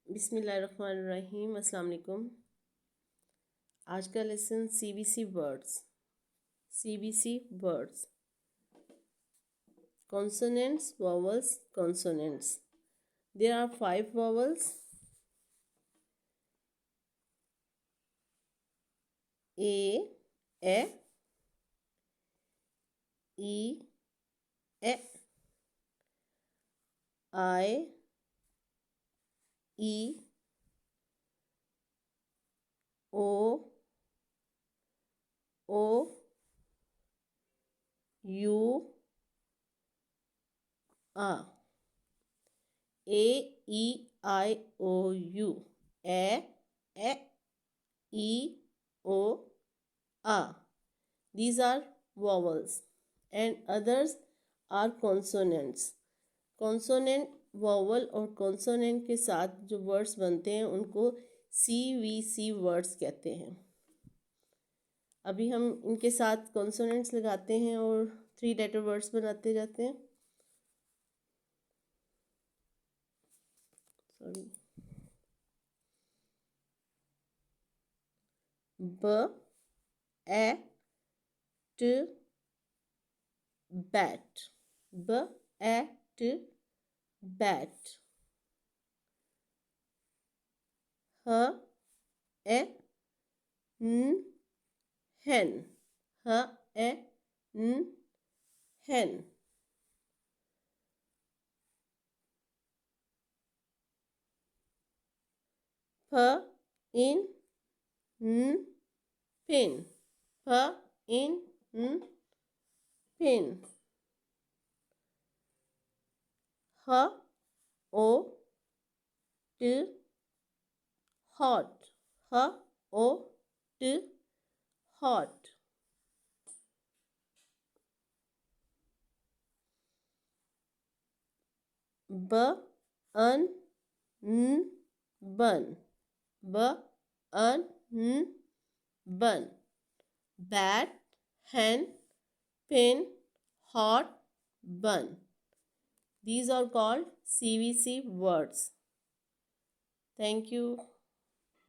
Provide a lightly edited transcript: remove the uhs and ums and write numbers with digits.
बिस्मिल्लाहिर्रहमानिर्रहीम। अस्सलाम वालेकुम। आज का लेसन सीबीसी वर्ड्स। सीबीसी words, consonants, vowels, consonants. There are 5 vowels: a, e, e, I, e, o, u, a. A, E, I, O, U. E, E, O, A. These are vowels and others are consonants. Consonant vowel और consonant के साथ जो words बनते हैं उनको CVC words कहते हैं। अभी हम इनके साथ कॉन्सोनेंट्स लगाते हैं और 3 लेटर वर्ड्स बनाते जाते हैं। सॉरी, ब, ए, ट, बैट। ब, ए, ट, बैट। ह, ए, न, hen। ह, ए, न, hen। फ, इन, न, pin। फ, इन, न, pin। ह, ओ, ट, hot। ह, ओ, ट, hot। ब, अन, न, बन। ब, अन, न, बन। Bat, hen, pin, hot, bun. These are called CVC words. Thank you.